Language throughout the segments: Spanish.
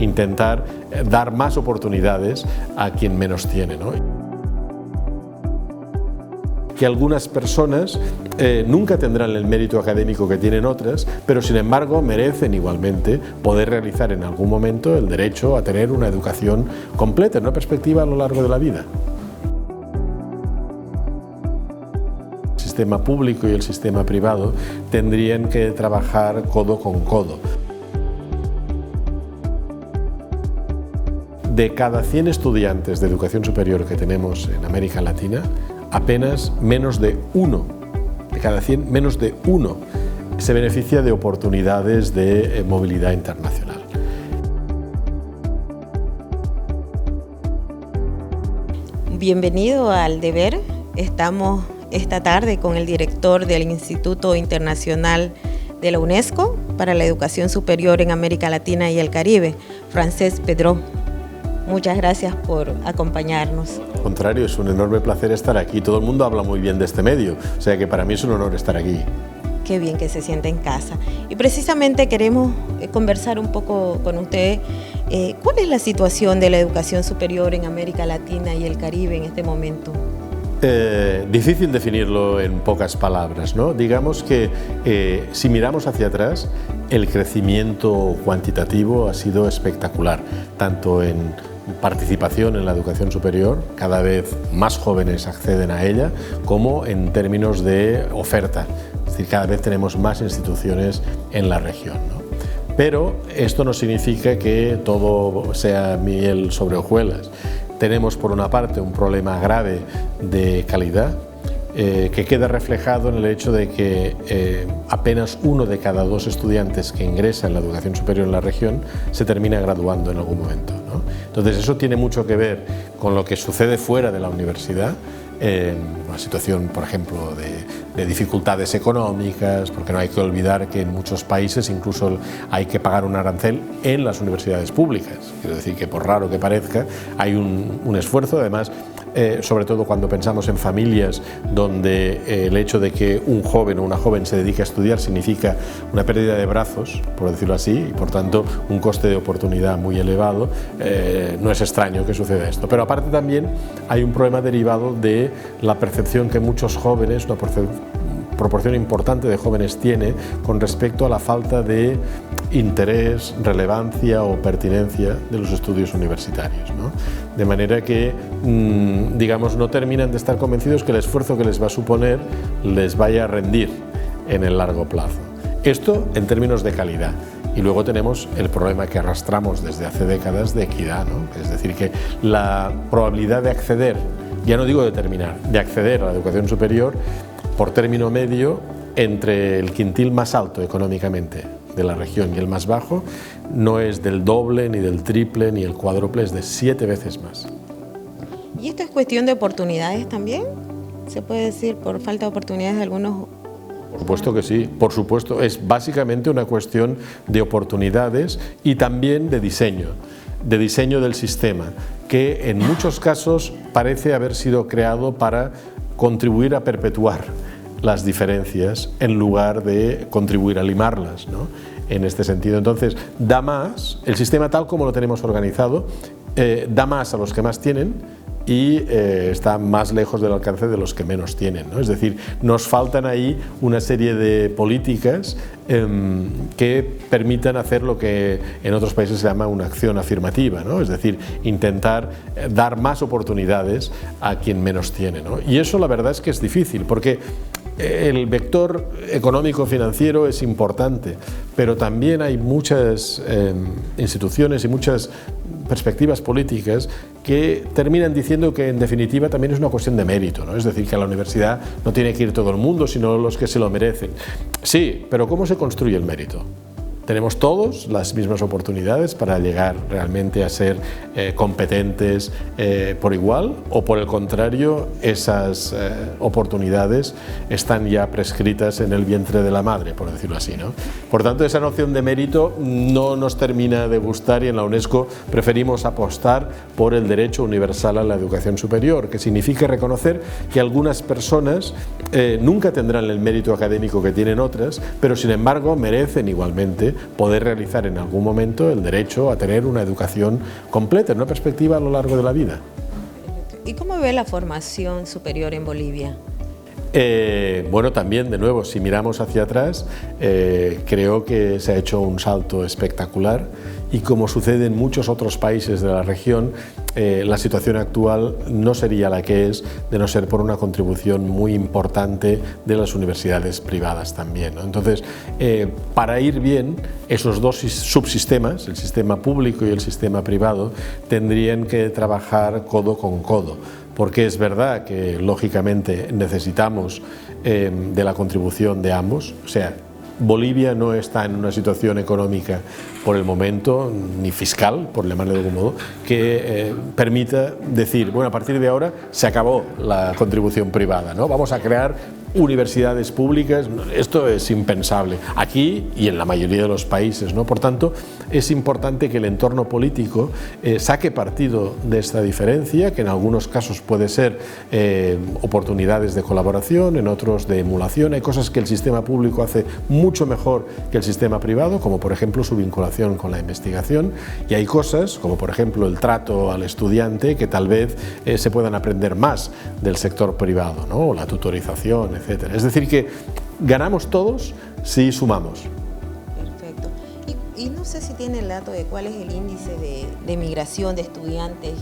intentar dar más oportunidades a quien menos tiene, ¿no? Que algunas personas nunca tendrán el mérito académico que tienen otras, pero sin embargo merecen igualmente poder realizar en algún momento el derecho a tener una educación completa, una perspectiva a lo largo de la vida. El sistema público y el sistema privado tendrían que trabajar codo con codo. De cada 100 estudiantes de educación superior que tenemos en América Latina, apenas menos de uno, de cada 100, menos de uno se beneficia de oportunidades de movilidad internacional. Bienvenido al Deber. Estamos esta tarde con el director del Instituto Internacional de la UNESCO para la Educación Superior en América Latina y el Caribe, Francesc Pedró. Muchas gracias por acompañarnos. Al contrario, es un enorme placer estar aquí. Todo el mundo habla muy bien de este medio, o sea que para mí es un honor estar aquí. Qué bien que se siente en casa. Y precisamente queremos conversar un poco con usted. ¿Cuál es la situación de la educación superior en América Latina y el Caribe en este momento? Difícil definirlo en pocas palabras, ¿no? Digamos que si miramos hacia atrás, el crecimiento cuantitativo ha sido espectacular, tanto en participación en la educación superior, cada vez más jóvenes acceden a ella, como en términos de oferta, es decir, cada vez tenemos más instituciones en la región, ¿no? Pero esto no significa que todo sea miel sobre hojuelas. Tenemos por una parte un problema grave de calidad que queda reflejado en el hecho de que apenas 1 de cada 2 estudiantes que ingresa en la educación superior en la región se termina graduando en algún momento, ¿no? Entonces eso tiene mucho que ver con lo que sucede fuera de la universidad, una situación, por ejemplo, de dificultades económicas, porque no hay que olvidar que en muchos países incluso hay que pagar un arancel en las universidades públicas. Quiero decir que, por raro que parezca, hay un esfuerzo, además, sobre todo cuando pensamos en familias donde el hecho de que un joven o una joven se dedique a estudiar significa una pérdida de brazos, por decirlo así, y por tanto un coste de oportunidad muy elevado, no es extraño que suceda esto. Pero aparte también hay un problema derivado de la percepción que muchos jóvenes, una proporción importante de jóvenes tiene con respecto a la falta de interés, relevancia o pertinencia de los estudios universitarios, ¿no? De manera que, digamos, no terminan de estar convencidos que el esfuerzo que les va a suponer les vaya a rendir en el largo plazo. Esto en términos de calidad. Y luego tenemos el problema que arrastramos desde hace décadas de equidad, ¿no? Es decir, que la probabilidad de acceder, ya no digo de terminar, de acceder a la educación superior por término medio entre el quintil más alto económicamente de la región y el más bajo no es del doble, ni del triple, ni el cuádruple, es de 7 veces más. ¿Y esto es cuestión de oportunidades también? ¿Se puede decir por falta de oportunidades de algunos? Por supuesto que sí, por supuesto, es básicamente una cuestión de oportunidades y también de diseño del sistema, que en muchos casos parece haber sido creado para contribuir a perpetuar las diferencias en lugar de contribuir a limarlas, ¿no? En este sentido, entonces, da más, el sistema tal como lo tenemos organizado, da más a los que más tienen y está más lejos del alcance de los que menos tienen, ¿no? Es decir, nos faltan ahí una serie de políticas que permitan hacer lo que en otros países se llama una acción afirmativa, ¿no? Es decir, intentar dar más oportunidades a quien menos tiene, ¿no? Y eso la verdad es que es difícil, porque el vector económico-financiero es importante, pero también hay muchas instituciones y muchas perspectivas políticas que terminan diciendo que en definitiva también es una cuestión de mérito, ¿no? Es decir, que a la universidad no tiene que ir todo el mundo, sino los que se lo merecen. Sí, pero ¿cómo se construye el mérito? Tenemos todos las mismas oportunidades para llegar realmente a ser competentes por igual, o por el contrario, esas oportunidades están ya prescritas en el vientre de la madre, por decirlo así, ¿no? Por tanto, esa noción de mérito no nos termina de gustar y en la UNESCO preferimos apostar por el derecho universal a la educación superior, que significa reconocer que algunas personas nunca tendrán el mérito académico que tienen otras, pero sin embargo merecen igualmente poder realizar en algún momento el derecho a tener una educación completa, en una perspectiva a lo largo de la vida. ¿Y cómo ve la formación superior en Bolivia? Bueno, también de nuevo, si miramos hacia atrás, creo que se ha hecho un salto espectacular y como sucede en muchos otros países de la región, la situación actual no sería la que es de no ser por una contribución muy importante de las universidades privadas también, ¿no? Entonces, para ir bien, esos dos subsistemas, el sistema público y el sistema privado, tendrían que trabajar codo con codo. Porque es verdad que, lógicamente, necesitamos de la contribución de ambos. O sea, Bolivia no está en una situación económica por el momento, ni fiscal, por llamarle de algún modo, que permita decir, bueno, a partir de ahora se acabó la contribución privada, ¿no? Vamos a crear universidades públicas. Esto es impensable aquí y en la mayoría de los países, ¿no? Por tanto, es importante que el entorno político saque partido de esta diferencia, que en algunos casos puede ser oportunidades de colaboración, en otros de emulación. Hay cosas que el sistema público hace mucho mejor que el sistema privado, como por ejemplo su vinculación con la investigación, y hay cosas, como por ejemplo el trato al estudiante, que tal vez se puedan aprender más del sector privado, ¿no? O la tutorización, etcétera. Es decir, que ganamos todos si sumamos. Perfecto. Y no sé si tiene el dato de cuál es el índice de migración de estudiantes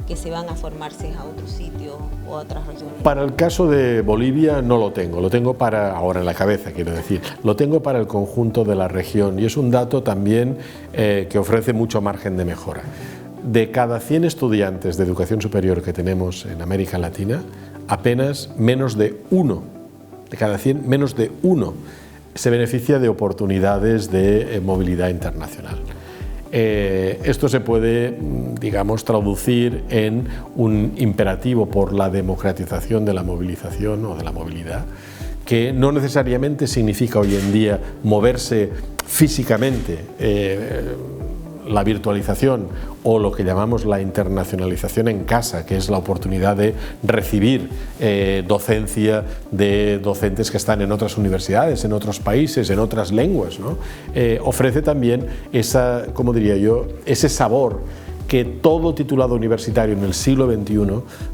que se van a formarse a otros sitios o a otras regiones. Para el caso de Bolivia no lo tengo para ahora en la cabeza, quiero decir, lo tengo para el conjunto de la región y es un dato también que ofrece mucho margen de mejora. De cada 100 estudiantes de educación superior que tenemos en América Latina, apenas menos de uno, de cada 100, menos de uno se beneficia de oportunidades de movilidad internacional. Esto se puede, digamos, traducir en un imperativo por la democratización de la movilización o de la movilidad, que no necesariamente significa hoy en día moverse físicamente, la virtualización o lo que llamamos la internacionalización en casa, que es la oportunidad de recibir docencia de docentes que están en otras universidades, en otros países, en otras lenguas, ¿no? Ofrece también esa, como diría yo, ese sabor que todo titulado universitario en el siglo XXI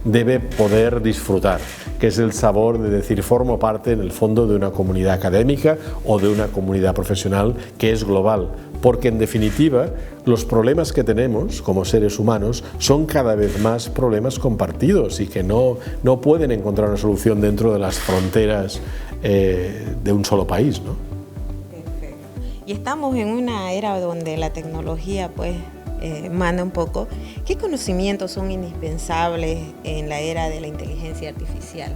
debe poder disfrutar, que es el sabor de decir formo parte en el fondo de una comunidad académica o de una comunidad profesional que es global, porque en definitiva los problemas que tenemos como seres humanos son cada vez más problemas compartidos y que no pueden encontrar una solución dentro de las fronteras de un solo país, ¿no? Perfecto. Y estamos en una era donde la tecnología pues manda un poco. ¿Qué conocimientos son indispensables en la era de la inteligencia artificial?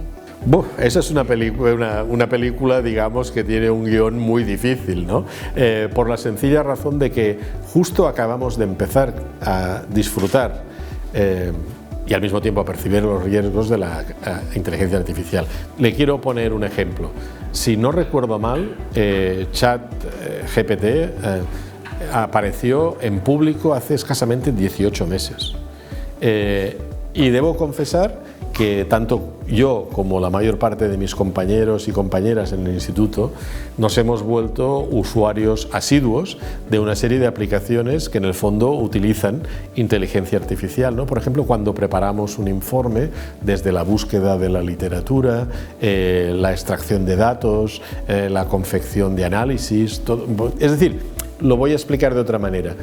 Esa es una película, digamos, que tiene un guión muy difícil, ¿no? Por la sencilla razón de que justo acabamos de empezar a disfrutar y al mismo tiempo a percibir los riesgos de la inteligencia artificial. Le quiero poner un ejemplo. Si no recuerdo mal, ChatGPT apareció en público hace escasamente 18 meses. Y debo confesar que tanto yo como la mayor parte de mis compañeros y compañeras en el instituto nos hemos vuelto usuarios asiduos de una serie de aplicaciones que en el fondo utilizan inteligencia artificial, ¿no? Por ejemplo, cuando preparamos un informe, desde la búsqueda de la literatura, la extracción de datos, la confección de análisis, todo. Es decir, lo voy a explicar de otra manera.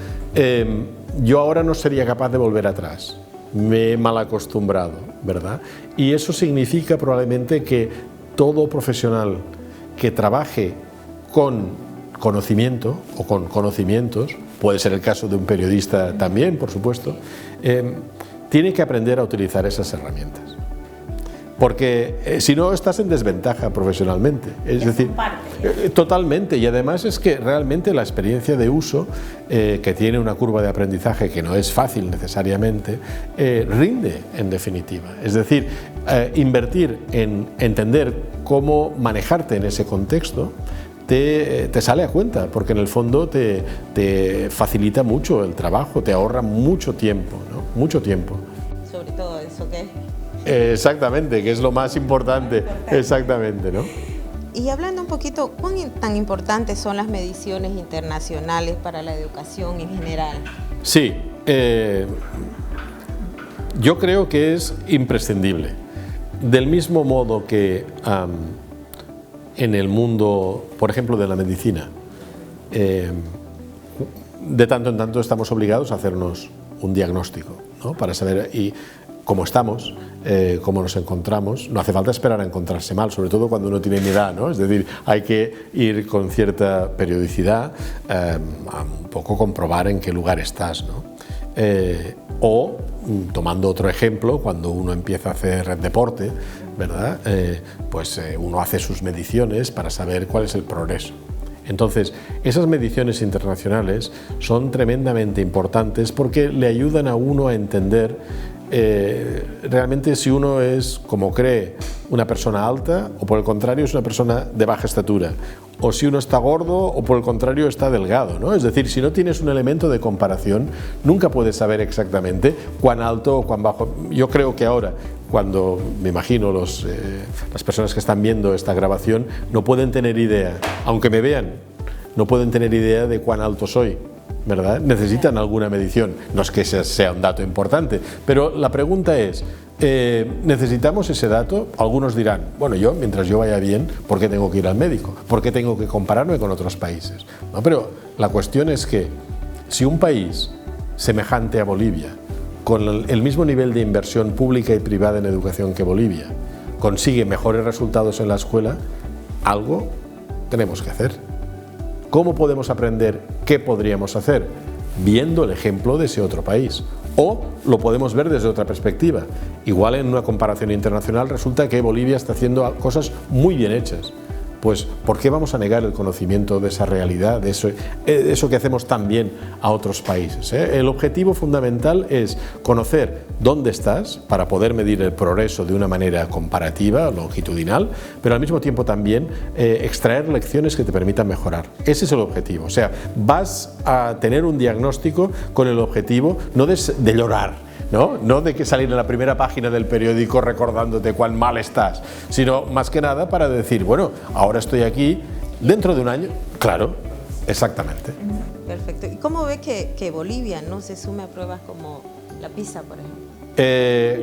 Yo ahora no sería capaz de volver atrás. Me he mal acostumbrado, ¿verdad? Y eso significa probablemente que todo profesional que trabaje con conocimiento o con conocimientos, puede ser el caso de un periodista también, por supuesto, tiene que aprender a utilizar esas herramientas. Porque si no, estás en desventaja profesionalmente. Es decir, totalmente. Y además es que realmente la experiencia de uso, que tiene una curva de aprendizaje que no es fácil necesariamente, rinde en definitiva. Es decir, invertir en entender cómo manejarte en ese contexto te sale a cuenta, porque en el fondo te facilita mucho el trabajo, te ahorra mucho tiempo, ¿no? Mucho tiempo. Sobre todo eso que Exactamente, que es lo más importante. Exactamente, ¿no? Y hablando un poquito, ¿cuán tan importantes son las mediciones internacionales para la educación en general? Sí, yo creo que es imprescindible. Del mismo modo que en el mundo, por ejemplo, de la medicina, de tanto en tanto estamos obligados a hacernos un diagnóstico, ¿no? Para saber cómo estamos, cómo nos encontramos. No hace falta esperar a encontrarse mal, sobre todo cuando uno tiene mi edad, ¿no? Es decir, hay que ir con cierta periodicidad a un poco comprobar en qué lugar estás, ¿no? O, tomando otro ejemplo, cuando uno empieza a hacer deporte, ¿verdad? Uno hace sus mediciones para saber cuál es el progreso. Entonces, esas mediciones internacionales son tremendamente importantes porque le ayudan a uno a entender realmente si uno es, como cree, una persona alta o por el contrario es una persona de baja estatura, o si uno está gordo o por el contrario está delgado, ¿no? Es decir, si no tienes un elemento de comparación, nunca puedes saber exactamente cuán alto o cuán bajo. Yo creo que ahora, cuando me imagino las personas que están viendo esta grabación no pueden tener idea, aunque me vean, no pueden tener idea de cuán alto soy, ¿verdad? Necesitan alguna medición, no es que sea un dato importante, pero la pregunta es, ¿necesitamos ese dato? Algunos dirán, bueno, mientras yo vaya bien, ¿por qué tengo que ir al médico? ¿Por qué tengo que compararme con otros países? No, pero la cuestión es que si un país semejante a Bolivia, con el mismo nivel de inversión pública y privada en educación que Bolivia, consigue mejores resultados en la escuela, algo tenemos que hacer. ¿Cómo podemos aprender qué podríamos hacer? Viendo el ejemplo de ese otro país. O lo podemos ver desde otra perspectiva. Igual en una comparación internacional resulta que Bolivia está haciendo cosas muy bien hechas. Pues, ¿por qué vamos a negar el conocimiento de esa realidad, de eso que hacemos tan bien a otros países? El objetivo fundamental es conocer dónde estás para poder medir el progreso de una manera comparativa, longitudinal, pero al mismo tiempo también extraer lecciones que te permitan mejorar. Ese es el objetivo. O sea, vas a tener un diagnóstico con el objetivo no de llorar, no de que salir en la primera página del periódico recordándote cuán mal estás, sino más que nada para decir, bueno, ahora estoy aquí, dentro de un año, claro, exactamente. Perfecto. ¿Y cómo ve que Bolivia no se sume a pruebas como la PISA, por ejemplo?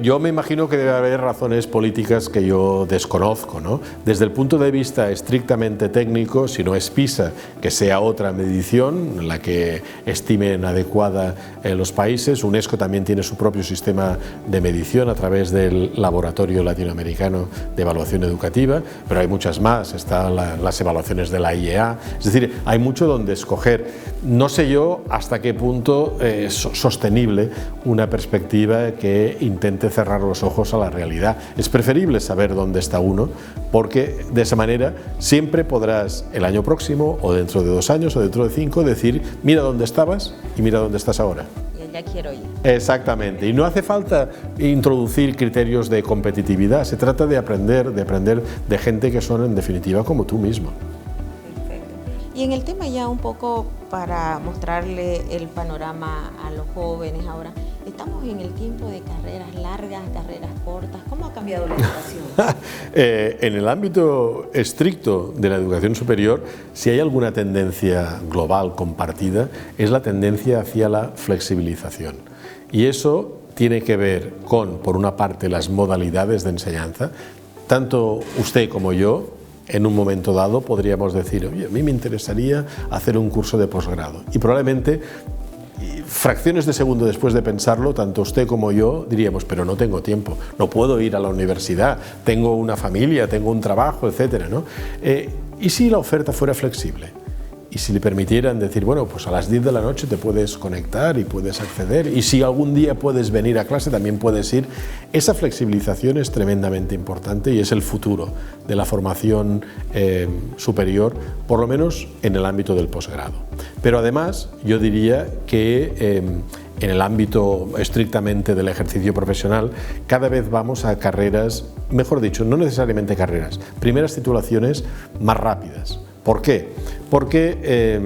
Yo me imagino que debe haber razones políticas que yo desconozco, ¿no? Desde el punto de vista estrictamente técnico, si no es PISA, que sea otra medición, la que estimen adecuada los países. UNESCO también tiene su propio sistema de medición a través del Laboratorio Latinoamericano de Evaluación Educativa, pero hay muchas más, están las evaluaciones de la IEA, es decir, hay mucho donde escoger. No sé yo hasta qué punto es sostenible una perspectiva que intente cerrar los ojos a la realidad. Es preferible saber dónde está uno, porque de esa manera siempre podrás el año próximo o dentro de 2 años o dentro de 5 decir, mira dónde estabas y mira dónde estás ahora. Y allá quiero ir. Exactamente, y no hace falta introducir criterios de competitividad, se trata de aprender de gente que son en definitiva como tú mismo. Y en el tema ya un poco para mostrarle el panorama a los jóvenes ahora, estamos en el tiempo de carreras largas, carreras cortas. ¿Cómo ha cambiado la educación? En el ámbito estricto de la educación superior, si hay alguna tendencia global compartida, es la tendencia hacia la flexibilización. Y eso tiene que ver con, por una parte, las modalidades de enseñanza. Tanto usted como yo, en un momento dado podríamos decir, oye, a mí me interesaría hacer un curso de posgrado. Y probablemente, fracciones de segundo después de pensarlo, tanto usted como yo diríamos, pero no tengo tiempo, no puedo ir a la universidad, tengo una familia, tengo un trabajo, etcétera, ¿no? ¿Y si la oferta fuera flexible? Y si le permitieran decir, bueno, pues a las 10 de la noche te puedes conectar y puedes acceder, y si algún día puedes venir a clase también puedes ir. Esa flexibilización es tremendamente importante y es el futuro de la formación superior, por lo menos en el ámbito del posgrado. Pero además yo diría que en el ámbito estrictamente del ejercicio profesional cada vez vamos a carreras, mejor dicho, no necesariamente carreras, primeras titulaciones más rápidas. ¿Por qué? Porque,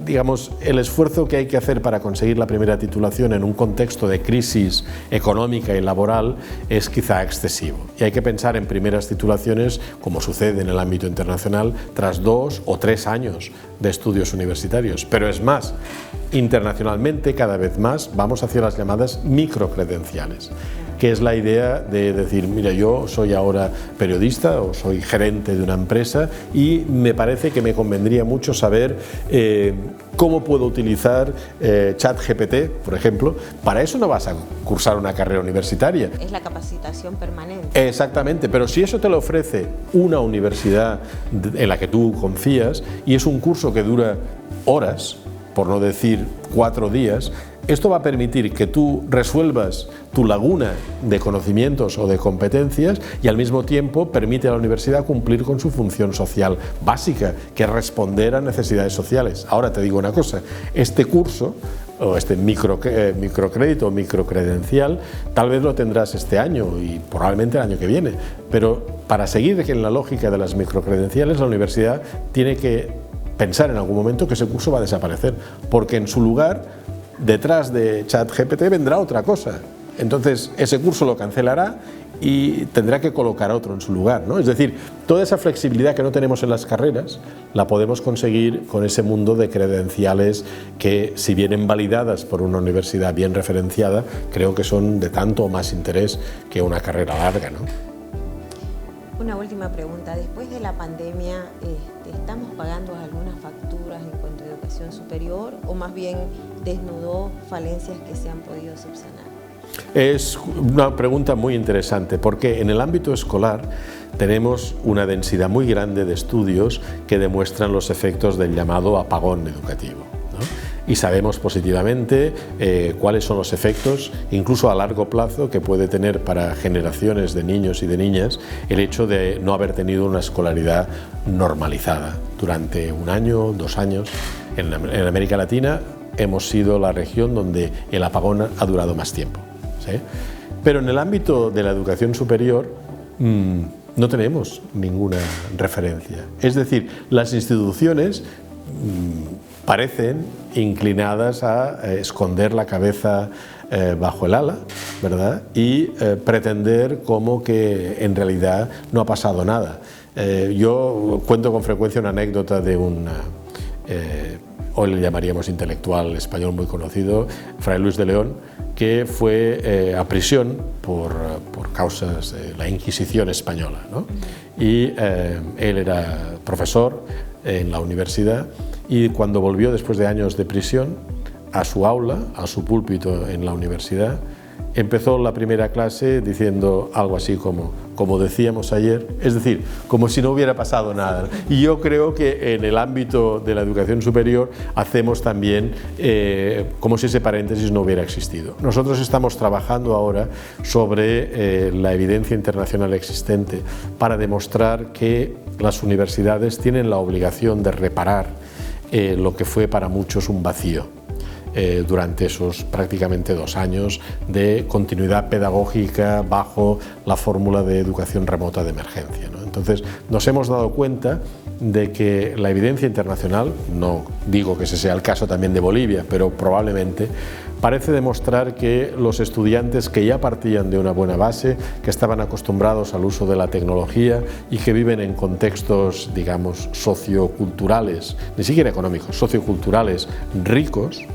digamos, el esfuerzo que hay que hacer para conseguir la primera titulación en un contexto de crisis económica y laboral es quizá excesivo. Y hay que pensar en primeras titulaciones, como sucede en el ámbito internacional, tras 2 o 3 años de estudios universitarios. Pero es más, internacionalmente cada vez más vamos hacia las llamadas microcredenciales, que es la idea de decir, mira, yo soy ahora periodista o soy gerente de una empresa y me parece que me convendría mucho saber cómo puedo utilizar ChatGPT, por ejemplo. Para eso no vas a cursar una carrera universitaria. Es la capacitación permanente. Exactamente, pero si eso te lo ofrece una universidad en la que tú confías y es un curso que dura horas, por no decir 4 días, esto va a permitir que tú resuelvas tu laguna de conocimientos o de competencias y al mismo tiempo permite a la universidad cumplir con su función social básica, que es responder a necesidades sociales. Ahora te digo una cosa, este curso o este microcrédito o microcredencial tal vez lo tendrás este año y probablemente el año que viene, pero para seguir en la lógica de las microcredenciales la universidad tiene que pensar en algún momento que ese curso va a desaparecer, porque en su lugar, detrás de ChatGPT vendrá otra cosa. Entonces ese curso lo cancelará y tendrá que colocar otro en su lugar, ¿no? Es decir, toda esa flexibilidad que no tenemos en las carreras la podemos conseguir con ese mundo de credenciales que, si vienen validadas por una universidad bien referenciada, creo que son de tanto o más interés que una carrera larga, ¿no? Una última pregunta. Después de la pandemia, ¿estamos pagando algunas facturas en cuanto a educación superior o más bien desnudó falencias que se han podido subsanar? Es una pregunta muy interesante porque en el ámbito escolar tenemos una densidad muy grande de estudios que demuestran los efectos del llamado apagón educativo, ¿no? Y sabemos positivamente cuáles son los efectos, incluso a largo plazo, que puede tener para generaciones de niños y de niñas el hecho de no haber tenido una escolaridad normalizada durante 1 año, 2 años. En América Latina hemos sido la región donde el apagón ha durado más tiempo, ¿sí? Pero en el ámbito de la educación superior no tenemos ninguna referencia. Es decir, las instituciones parecen inclinadas a esconder la cabeza bajo el ala, ¿verdad? Y pretender como que en realidad no ha pasado nada. Yo cuento con frecuencia una anécdota de un, hoy le llamaríamos intelectual español muy conocido, Fray Luis de León, que fue a prisión por causas de la Inquisición española, ¿no? Y él era profesor en la universidad y cuando volvió después de años de prisión a su aula, a su púlpito en la universidad, empezó la primera clase diciendo algo así como decíamos ayer, es decir, como si no hubiera pasado nada. Y yo creo que en el ámbito de la educación superior hacemos también como si ese paréntesis no hubiera existido. Nosotros estamos trabajando ahora sobre la evidencia internacional existente para demostrar que las universidades tienen la obligación de reparar lo que fue para muchos un vacío durante esos prácticamente 2 años de continuidad pedagógica bajo la fórmula de educación remota de emergencia, ¿no? Entonces nos hemos dado cuenta de que la evidencia internacional, no digo que ese sea el caso también de Bolivia, pero probablemente parece demostrar que los estudiantes que ya partían de una buena base, que estaban acostumbrados al uso de la tecnología y que viven en contextos, digamos, socioculturales, ni siquiera económicos, socioculturales ricos,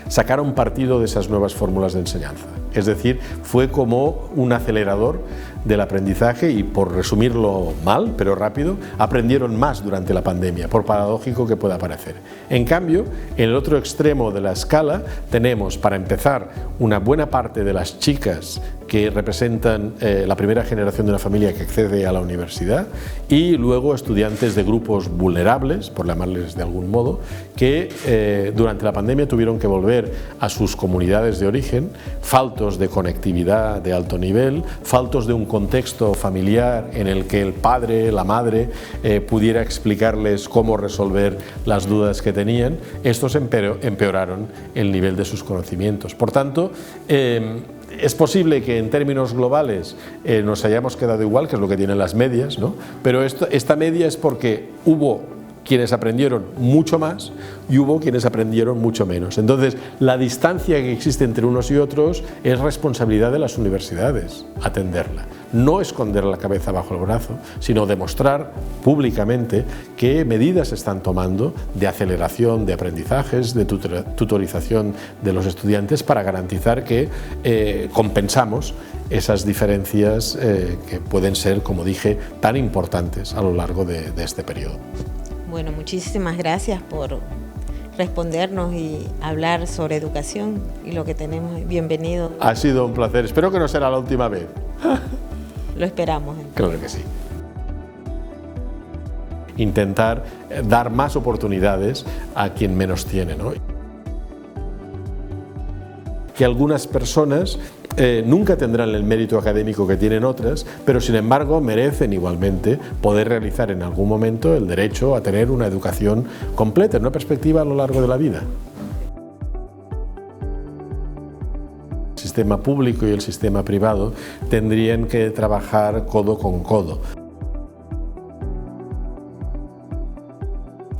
sacaron partido de esas nuevas fórmulas de enseñanza. Es decir, fue como un acelerador del aprendizaje y, por resumirlo mal, pero rápido, aprendieron más durante la pandemia, por paradójico que pueda parecer. En cambio, en el otro extremo de la escala tenemos, para empezar, una buena parte de las chicas que representan la primera generación de una familia que accede a la universidad y luego estudiantes de grupos vulnerables, por llamarles de algún modo, que durante la pandemia tuvieron que volver a sus comunidades de origen, faltos de conectividad de alto nivel, faltos de un contexto familiar en el que el padre, la madre pudiera explicarles cómo resolver las dudas que tenían. Estos empeoraron el nivel de sus conocimientos. Por tanto, Es posible que en términos globales nos hayamos quedado igual, que es lo que tienen las medias, ¿no? Pero esta media es porque hubo quienes aprendieron mucho más y hubo quienes aprendieron mucho menos. Entonces, la distancia que existe entre unos y otros es responsabilidad de las universidades atenderla. No esconder la cabeza bajo el brazo, sino demostrar públicamente qué medidas se están tomando de aceleración de aprendizajes, de tutorización de los estudiantes para garantizar que compensamos esas diferencias que pueden ser, como dije, tan importantes a lo largo de este periodo. Bueno, muchísimas gracias por respondernos y hablar sobre educación y lo que tenemos. Bienvenido. Ha sido un placer. Espero que no será la última vez. Lo esperamos. Claro que sí. Intentar dar más oportunidades a quien menos tiene, ¿no? Que algunas personas nunca tendrán el mérito académico que tienen otras, pero sin embargo merecen igualmente poder realizar en algún momento el derecho a tener una educación completa, una perspectiva a lo largo de la vida. El sistema público y el sistema privado tendrían que trabajar codo con codo.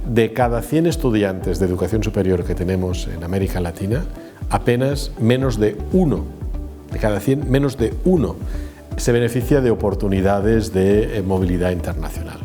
De cada 100 estudiantes de educación superior que tenemos en América Latina, apenas menos de uno, de cada 100, menos de uno se beneficia de oportunidades de movilidad internacional.